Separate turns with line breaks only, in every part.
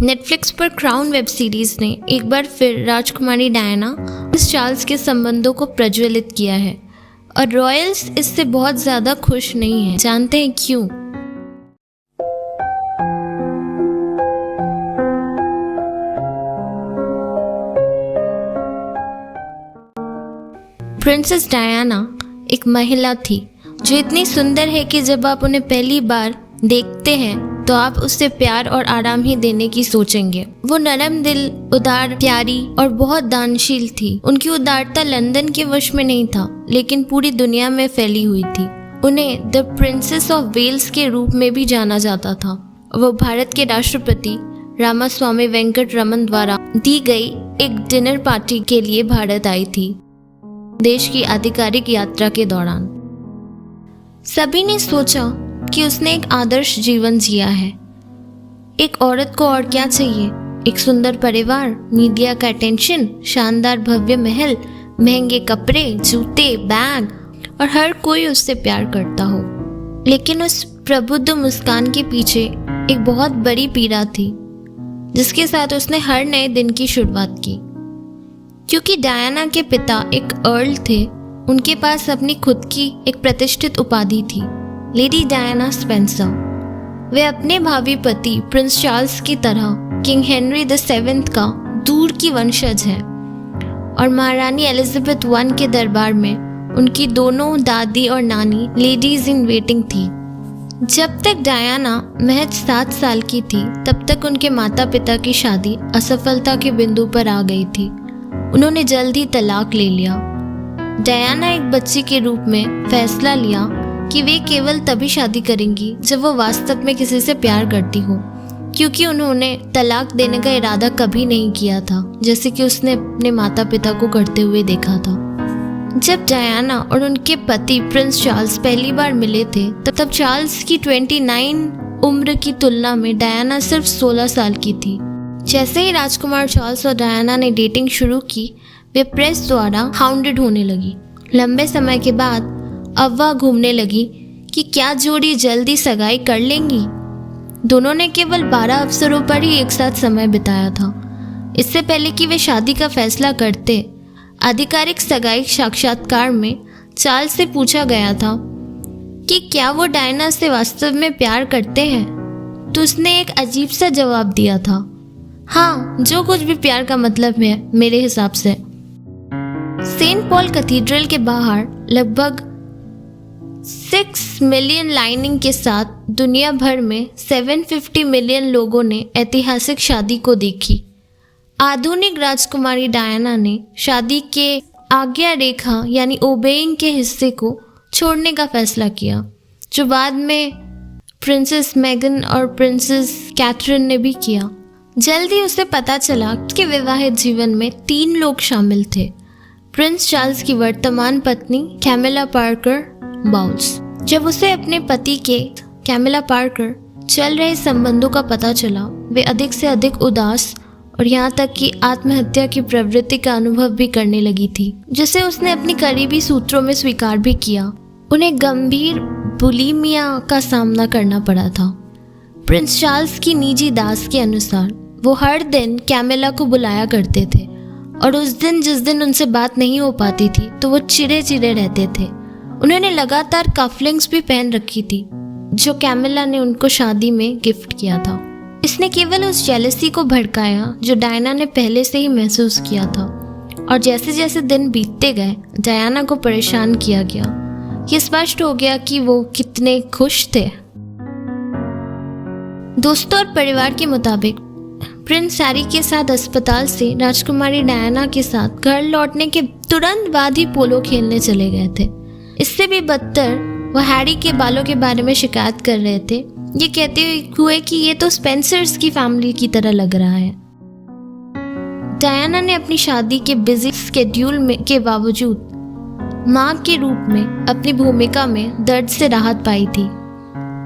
Netflix पर crown web series ने एक बार फिर राजकुमारी डायना और प्रिंस चार्ल्स के संबंधों को प्रज्वलित किया है और रॉयल्स इससे बहुत ज़्यादा खुश नहीं हैं। जानते हैं क्यों? प्रिंसेस डायना एक महिला थी जो इतनी सुंदर है कि जब आप उन्हें पहली बार देखते हैं तो आप उससे प्यार और आराम ही देने की सोचेंगे। वो नरम दिल, उदार, प्यारी और बहुत दानशील थी। उनकी उदारता लंदन के वश में नहीं था, लेकिन पूरी दुनिया में फैली हुई थी। उन्हें द प्रिंसेस ऑफ वेल्स के रूप में भी जाना जाता था। वो भारत के राष्ट्रपति रामास्वामी वेंकटरमन द्वारा दी गई एक डिनर पार्टी के लिए भारत आई थी, देश की आधिकारिक यात्रा के दौरान। सभी ने सोचा कि उसने एक आदर्श जीवन जिया है। एक औरत को और क्या चाहिए? एक सुंदर परिवार, मीडिया का अटेंशन, शानदार भव्य महल, महंगे कपड़े, जूते, बैग और हर कोई उससे प्यार करता हो। लेकिन उस प्रबुद्ध मुस्कान के पीछे एक बहुत बड़ी पीड़ा थी, जिसके साथ उसने हर नए दिन की शुरुआत की। क्योंकि डायना के पिता एक अर्ल थे, उनके पास अपनी खुद की एक प्रतिष्ठित उपाधि थी, लेडी डायना स्पेंसर। वे अपने भावी पति प्रिंस चार्ल्स की तरह किंग हेनरी VII का दूर की वंशज है और महारानी एलिजाबेथ I के दरबार में उनकी दोनों दादी और नानी लेडीज इन वेटिंग थी। जब तक डायना महज 7 साल की थी, तब तक उनके माता पिता की शादी असफलता के बिंदु पर आ गई थी। उन्होंने जल्द ही तलाक ले लिया। डायना एक बच्ची के रूप में फैसला लिया कि वे केवल तभी शादी करेंगी जब वो वास्तव में किसी से प्यार करती हो, क्योंकि उन्होंने तलाक देने का इरादा कभी नहीं किया था, जैसे कि उसने अपने माता पिता को करते हुए देखा था। जब डायना और उनके पति प्रिंस चार्ल्स पहली बार मिले थे, तब चार्ल्स की 29 उम्र की तुलना में डायना सिर्फ 16 साल की थी। जैसे ही राजकुमार चार्ल्स और डायना ने डेटिंग शुरू की, वे प्रेस द्वारा हाउंडेड होने लगी। लंबे समय के बाद अफवाह घूमने लगी कि क्या जोड़ी जल्दी सगाई कर लेंगी। दोनों ने केवल 12 अवसरों पर ही एक साथ समय बिताया था। इससे पहले कि वे शादी का फैसला करते, आधिकारिक सगाई साक्षात्कार में चार्ल्स से पूछा गया था कि क्या वो डायना से वास्तव में प्यार करते हैं, तो उसने एक अजीब सा जवाब दिया था, हाँ, जो कुछ भी प्यार का मतलब है मेरे हिसाब से। सेंट पॉल कैथेड्रल के बाहर लगभग 6 मिलियन लाइनिंग के साथ दुनिया भर में 750 मिलियन लोगों ने ऐतिहासिक शादी को देखी। आधुनिक राजकुमारी डायना ने शादी के आज्ञा रेखा यानी ओबेइंग के हिस्से को छोड़ने का फैसला किया, जो बाद में प्रिंसेस मेगन और प्रिंसेस कैथरीन ने भी किया। जल्दी उसे पता चला कि विवाहित जीवन में 3 लोग शामिल थे। प्रिंस चार्ल्स की वर्तमान पत्नी कैमिला पार्कर बाउल्स। जब उसे अपने पति के कैमिला पार्कर चल रहे संबंधों का पता चला, वे अधिक से अधिक उदास और यहाँ तक कि आत्महत्या की प्रवृत्ति का अनुभव भी करने लगी थी, जिसे उसने अपनी करीबी सूत्रों में स्वीकार भी किया। उन्हें गंभीर बुलिमिया का सामना करना पड़ा था। प्रिंस चार्ल्स की निजी दास के अनुसार वो हर दिन कैमिला को बुलाया करते थे और उस दिन जिस दिन उनसे बात नहीं हो पाती थी, तो वो चिड़े चिड़े रहते थे। उन्होंने लगातार कफलिंग्स भी पहन रखी थी, जो कैमिला ने उनको शादी में गिफ्ट किया था। इसने केवल उस जेलसी को भड़काया जो डायना ने पहले से ही महसूस किया था, और जैसे जैसे दिन बीतते गए, डायना को परेशान किया गया। ये स्पष्ट हो गया कि वो कितने खुश थे। दोस्तों और परिवार के मुताबिक प्रिंस हैरी के साथ अस्पताल से राजकुमारी डायना के साथ घर लौटने के तुरंत बाद ही पोलो खेलने चले गए थे। इससे भी बदतर, वो हैरी के बालों के बारे में शिकायत कर रहे थे, ये कहते हुए कि ये तो स्पेंसर्स की फैमिली की तरह लग रहा है। डायना ने अपनी शादी के बिजी स्केड्यूल के बावजूद माँ के रूप में अपनी भूमिका में दर्द से राहत पाई थी।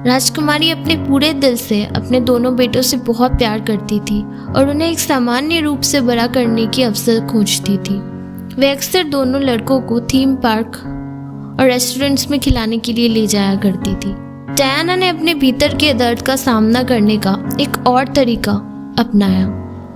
राजकुमारी अपने पूरे दिल से अपने दोनों बेटों से बहुत प्यार करती थी और उन्हें एक सामान्य रूप से बड़ा करने की अवसर खोजती थी। वे अक्सर दोनों लड़कों को थीम पार्क और रेस्टोरेंट्स में खिलाने के लिए ले जाया करती थी। डायना ने अपने भीतर के दर्द का सामना करने का एक और तरीका अपनाया,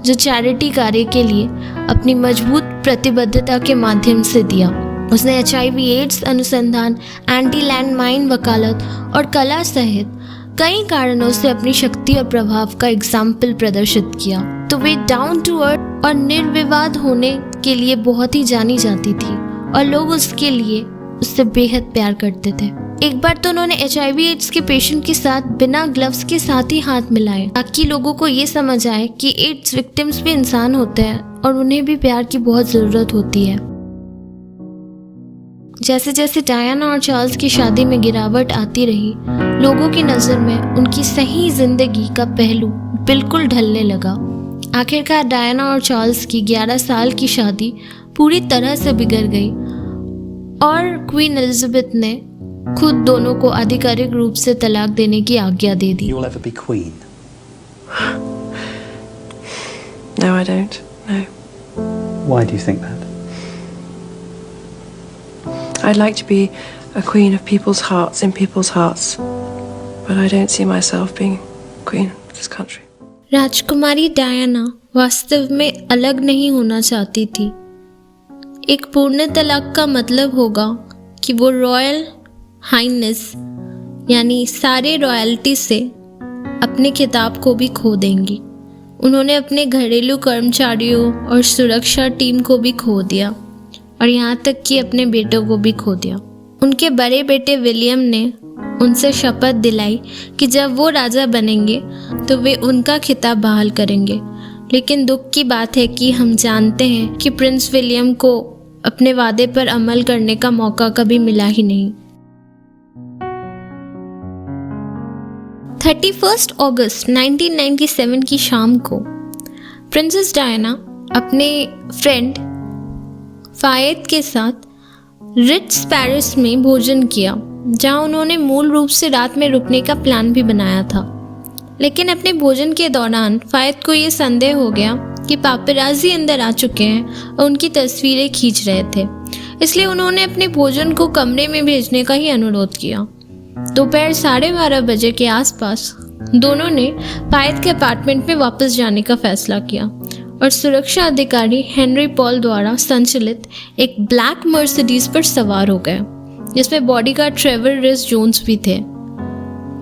जो चैरिटी कार्य के लिए अपनी मजबूत प्रतिबद्धता के माध्यम से दिया। उसने HIV एड्स अनुसंधान, एंटी लैंड माइन वकालत और कला सहित कई कारणों से अपनी शक्ति और प्रभाव का एग्जाम्पल प्रदर्शित किया। तो वे डाउन टू अर्थ और निर्विवाद होने के लिए बहुत ही जानी जाती थी और लोग उससे बेहद प्यार करते थे। एक बार तो उन्होंने HIV एड्स के पेशेंट के साथ बिना ग्लव्स के साथ ही हाथ मिलाए, ताकि लोगों को ये समझ आए कि एड्स विक्टिम्स भी इंसान होते हैं और उन्हें भी प्यार की बहुत ज़रूरत होती है। जैसे जैसे डायना और चार्ल्स की शादी में गिरावट आती रही, लोगों की नज़र में उनकी सही जिंदगी का पहलू बिल्कुल ढलने लगा। आखिरकार डायना और चार्ल्स की 11 साल की शादी पूरी तरह से बिगड़ गई और क्वीन एलिजाबेथ ने खुद दोनों को आधिकारिक रूप से तलाक देने की आज्ञा दे दी।
You will ever be queen?
No, I don't. No.
Why do you think that?
I'd like to be a queen of people's hearts, in people's hearts, but I don't see myself being queen of this country.
Rajkumari Diana वास्तव में अलग नहीं होना चाहती थी। एक पूर्ण तलाक का मतलब होगा कि वो रॉयल हाइनेस यानी सारे रॉयल्टी से अपने खिताब को भी खो देंगी। उन्होंने अपने घरेलू कर्मचारियों और सुरक्षा टीम को भी खो दिया और यहाँ तक कि अपने बेटों को भी खो दिया। उनके बड़े बेटे विलियम ने उनसे शपथ दिलाई कि जब वो राजा बनेंगे तो वे उनका खिताब बहाल करेंगे। लेकिन दुख की बात है कि हम जानते हैं कि प्रिंस विलियम को अपने वादे पर अमल करने का मौका कभी मिला ही नहीं। 31 अगस्त 1997 की शाम को प्रिंसेस डायना अपने फ्रेंड फायद के साथ रिट्स पेरिस में भोजन किया, जहां उन्होंने मूल रूप से रात में रुकने का प्लान भी बनाया था। लेकिन अपने भोजन के दौरान फायद को ये संदेह हो गया कि पापराजी अंदर आ चुके हैं और उनकी तस्वीरें खींच रहे थे, इसलिए उन्होंने अपने भोजन को कमरे में भेजने का ही अनुरोध किया। दोपहर 12:30 बजे के आसपास दोनों ने फायद के अपार्टमेंट में वापस जाने का फैसला किया और सुरक्षा अधिकारी हेनरी पॉल द्वारा संचालित एक ब्लैक मर्सिडीज पर सवार हो गए, जिसमें बॉडीगार्ड ट्रेवर रिस जोन्स भी थे।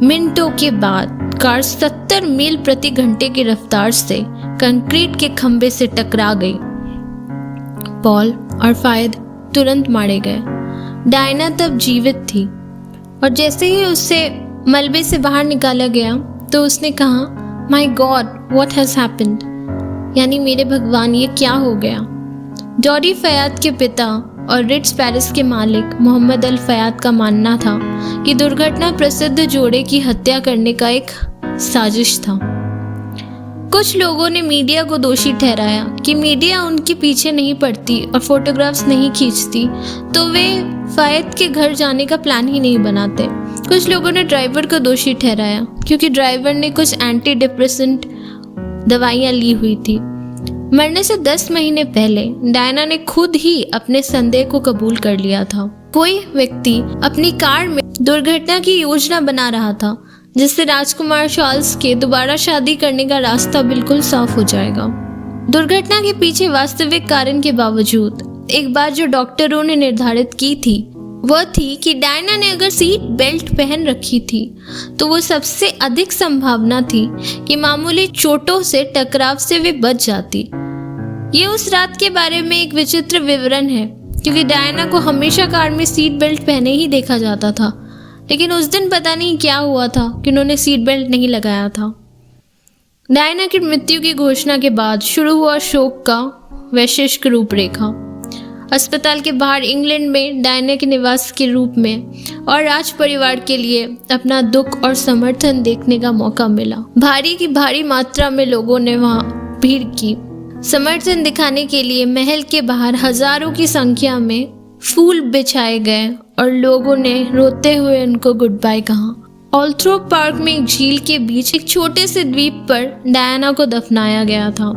मिनटों के बाद कार 70 मील प्रति घंटे की रफ्तार से कंक्रीट के खंभे से टकरा गई। पॉल और फायद तुरंत मारे गए। डायना तब जीवित थी और जैसे ही उसे मलबे से बाहर निकाला गया तो उसने कहा, माई गॉड व्हाट हैज हैपेंड, यानी मेरे भगवान ये क्या हो गया। डॉरी फयाद के पिता और रिट्स पेरिस के मालिक मोहम्मद अल फयाद का मानना था कि दुर्घटना प्रसिद्ध जोड़े की हत्या करने का एक साजिश था। कुछ लोगों ने मीडिया को दोषी ठहराया कि मीडिया उनके पीछे नहीं पड़ती और फोटोग्राफ्स नहीं खींचती तो वे फायद के घर जाने का प्लान ही नहीं बनाते। कुछ लोगों ने ड्राइवर को दोषी ठहराया क्योंकि ड्राइवर ने कुछ एंटी डिप्रेसेंट दवाइयाँ ली हुई थी। मरने से 10 महीने पहले डायना ने खुद ही अपने संदेह को कबूल कर लिया था। कोई व्यक्ति अपनी कार में दुर्घटना की योजना बना रहा था जिससे राजकुमार चार्ल्स के दोबारा शादी करने का रास्ता बिल्कुल साफ हो जाएगा। दुर्घटना के पीछे वास्तविक कारण के बावजूद एक बात जो डॉक्टरों ने निर्धारित की थी वह थी कि डायना ने अगर सीट बेल्ट पहन रखी थी तो वो सबसे अधिक संभावना थी कि मामूली चोटों से टकराव से वे बच जाती। ये उस रात के बारे में एक विचित्र विवरण है क्योंकि डायना को हमेशा कार में सीट बेल्ट पहने ही देखा जाता था, लेकिन उस दिन पता नहीं क्या हुआ था कि उन्होंने सीट बेल्ट नहीं लगाया था। डायना की मृत्यु की घोषणा के बाद शुरू हुआ शोक का वैश्विक रूपरेखा। अस्पताल के बाहर इंग्लैंड में डायना के निवास के रूप में और राज परिवार के लिए अपना दुख और समर्थन देखने का मौका मिला। भारी की भारी मात्रा में लोगों ने वहां भीड़ की। समर्थन दिखाने के लिए महल के बाहर हजारों की संख्या में फूल बिछाए गए और लोगों ने रोते हुए उनको गुड बाय कहा। ऑल्थ्रोप पार्क में एक झील के बीच एक छोटे से द्वीप पर डायना को दफनाया गया था।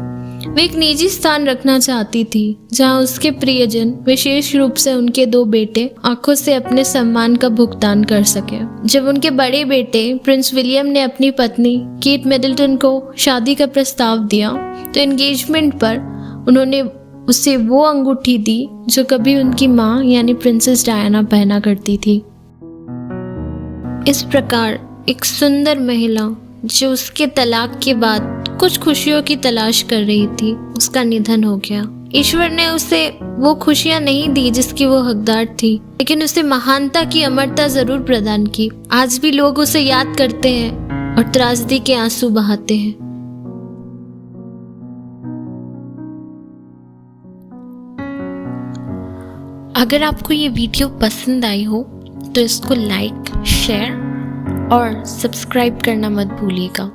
वे एक निजी स्थान रखना चाहती थी जहां उसके प्रियजन, विशेष रूप से उनके 2 बेटे, आंखों से अपने सम्मान का भुगतान कर सके। जब उनके बड़े बेटे प्रिंस विलियम ने अपनी पत्नी केट मिडल्टन को शादी का प्रस्ताव दिया तो एंगेजमेंट पर उन्होंने उसे वो अंगूठी दी जो कभी उनकी माँ यानी प्रिंसेस डायना पहना करती थी। इस प्रकार एक सुंदर महिला जो उसके तलाक के बाद कुछ खुशियों की तलाश कर रही थी, उसका निधन हो गया। ईश्वर ने उसे वो खुशियां नहीं दी जिसकी वो हकदार थी, लेकिन उसे महानता की अमरता जरूर प्रदान की। आज भी लोग उसे याद करते हैं और त्रासदी के आंसू बहाते हैं। अगर आपको ये वीडियो पसंद आई हो तो इसको लाइक, शेयर और सब्सक्राइब करना मत भूलिएगा।